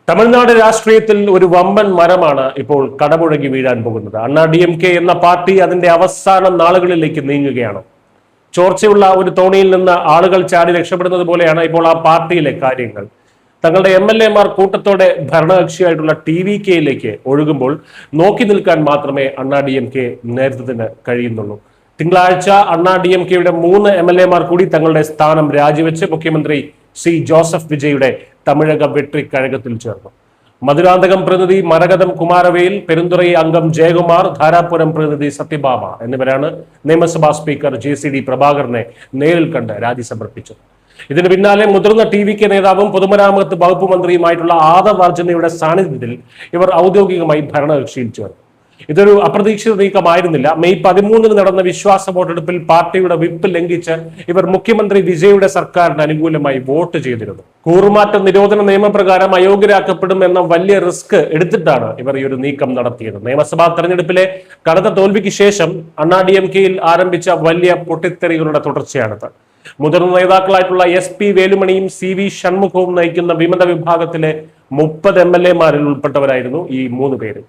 തമിഴ്നാട് രാഷ്ട്രീയത്തിൽ ഒരു വമ്പൻ മരമാണ് ഇപ്പോൾ കടപുഴകി വീഴാൻ പോകുന്നത്. അണ്ണാ DMK എന്ന പാർട്ടി അതിന്റെ അവസാന നാളുകളിലേക്ക് നീങ്ങുകയാണ്. ചോർച്ചയുള്ള ഒരു തോണിയിൽ നിന്ന് ആളുകൾ ചാടി രക്ഷപ്പെടുന്നത് പോലെയാണ് ഇപ്പോൾ ആ പാർട്ടിയിലെ കാര്യങ്ങൾ. തങ്ങളുടെ MLA-മാർ കൂട്ടത്തോടെ ഭരണകക്ഷിയായിട്ടുള്ള TVK-യിലേക്ക് ഒഴുകുമ്പോൾ നോക്കി നിൽക്കാൻ മാത്രമേ അണ്ണാ DMK നേതൃത്വത്തിന് കഴിയുന്നുള്ളൂ. തിങ്കളാഴ്ച അണ്ണാ DMK-യുടെ 3 MLA-മാർ കൂടി തങ്ങളുടെ സ്ഥാനം രാജിവെച്ച് മുഖ്യമന്ത്രി C. ജോസഫ് വിജയുടെ തമിഴക വെട്രി കഴകത്തിൽ ചേർന്നു. മധുരാന്തകം പ്രതിനിധി മരകതം കുമാരവേൽ, പെരുന്തുറൈ അംഗം ജയകുമാർ, ധാരാപുരം പ്രതിനിധി സത്യഭാമ എന്നിവരാണ് നിയമസഭാ സ്പീക്കർ JCD പ്രഭാകരനെ നേരിൽ കണ്ട് രാജി സമർപ്പിച്ചത്. ഇതിന് പിന്നാലെ മുതിർന്ന TVK നേതാവും പൊതുമരാമത്ത് വകുപ്പ് മന്ത്രിയുമായിട്ടുള്ള ആദവ് അർജുനയുടെ സാന്നിധ്യത്തിൽ ഇവർ ഔദ്യോഗികമായി ഭരണകക്ഷിയിൽ ചേർന്നു. ഇതൊരു അപ്രതീക്ഷിത നീക്കമായിരുന്നില്ല. മെയ് 13 നടന്ന വിശ്വാസ വോട്ടെടുപ്പിൽ പാർട്ടിയുടെ വിപ്പ് ലംഘിച്ച് ഇവർ മുഖ്യമന്ത്രി വിജയുടെ സർക്കാരിന് അനുകൂലമായി വോട്ട് ചെയ്തിരുന്നു. കൂറുമാറ്റ നിരോധന നിയമപ്രകാരം അയോഗ്യരാക്കപ്പെടും എന്ന വലിയ റിസ്ക് എടുത്തിട്ടാണ് ഇവർ ഈ ഒരു നീക്കം നടത്തിയത്. നിയമസഭാ തെരഞ്ഞെടുപ്പിലെ കടുത്ത തോൽവിക്ക് ശേഷം അണ്ണാ DMK-യിൽ ആരംഭിച്ച വലിയ പൊട്ടിത്തെറികളുടെ തുടർച്ചയാണിത്. മുതിർന്ന നേതാക്കളായിട്ടുള്ള SP വേലുമണിയും CV ഷൺമുഖവും നയിക്കുന്ന വിമത വിഭാഗത്തിലെ 30 MLA-മാരിൽ ഉൾപ്പെട്ടവരായിരുന്നു ഈ 3 പേര്.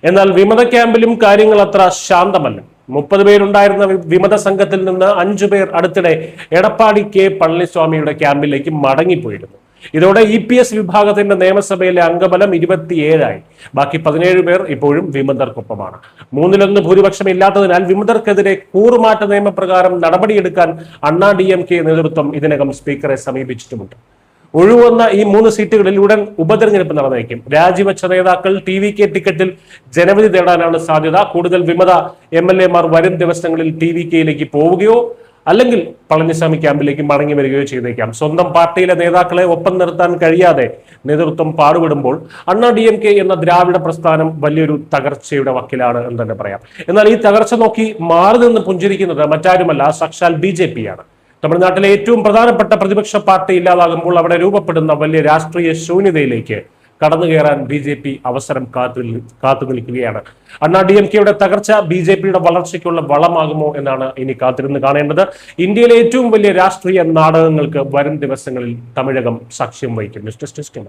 എന്നാൽ വിമത ക്യാമ്പിലും കാര്യങ്ങൾ അത്ര ശാന്തമല്ല. 30 പേരുണ്ടായിരുന്ന വിമത സംഘത്തിൽ നിന്ന് 5 പേർ അടുത്തിടെ എടപ്പാടി K. പളനിസ്വാമിയുടെ ക്യാമ്പിലേക്ക് മടങ്ങിപ്പോയിരുന്നു. ഇതോടെ EPS വിഭാഗത്തിന്റെ നിയമസഭയിലെ അംഗബലം 27ആയി. ബാക്കി 17 പേർ ഇപ്പോഴും വിമതർക്കൊപ്പമാണ്. 1/3 ഭൂരിപക്ഷം ഇല്ലാത്തതിനാൽ വിമതർക്കെതിരെ കൂറുമാറ്റ നിയമപ്രകാരം നടപടിയെടുക്കാൻ അണ്ണാ DMK നേതൃത്വം ഇതിനകം സ്പീക്കറെ സമീപിച്ചിട്ടുമുണ്ട്. ഒഴിവന്ന ഈ 3 സീറ്റുകളിൽ ഉടൻ ഉപതെരഞ്ഞെടുപ്പ് നടന്നേക്കും. രാജിവെച്ച നേതാക്കൾ TVK ടിക്കറ്റിൽ ജനവിധി തേടാനാണ് സാധ്യത. കൂടുതൽ വിമത MLA-മാർ വരും ദിവസങ്ങളിൽ TVK-യിലേക്ക് പോവുകയോ അല്ലെങ്കിൽ പളനിസ്വാമി ക്യാമ്പിലേക്ക് മടങ്ങി വരികയോ ചെയ്തേക്കാം. സ്വന്തം പാർട്ടിയിലെ നേതാക്കളെ ഒപ്പം നിർത്താൻ കഴിയാതെ നേതൃത്വം പാടുപെടുമ്പോൾ അണ്ണാ DMK എന്ന ദ്രാവിഡ പ്രസ്ഥാനം വലിയൊരു തകർച്ചയുടെ വക്കിലാണ് എന്ന് തന്നെ പറയാം. എന്നാൽ ഈ തകർച്ച നോക്കി മാറി നിന്ന് പുഞ്ചിരിക്കുന്നത് മറ്റാരുമല്ല, സാക്ഷാൽ BJP-യാണ്. തമിഴ്നാട്ടിലെ ഏറ്റവും പ്രധാനപ്പെട്ട പ്രതിപക്ഷ പാർട്ടി ഇല്ലാതാകുമ്പോൾ അവിടെ രൂപപ്പെടുന്ന വലിയ രാഷ്ട്രീയ ശൂന്യതയിലേക്ക് കടന്നു കയറാൻ BJP അവസരം കാത്തു നിൽക്കുകയാണ്. അണ്ണാ DMK-യുടെ തകർച്ച BJP-യുടെ വളർച്ചയ്ക്കുള്ള വളമാകുമോ എന്നാണ് ഇനി കാത്തിരുന്ന് കാണേണ്ടത്. ഇന്ത്യയിലെ ഏറ്റവും വലിയ രാഷ്ട്രീയ നാടകങ്ങൾക്ക് വരും ദിവസങ്ങളിൽ തമിഴകം സാക്ഷ്യം വഹിക്കും. News desk.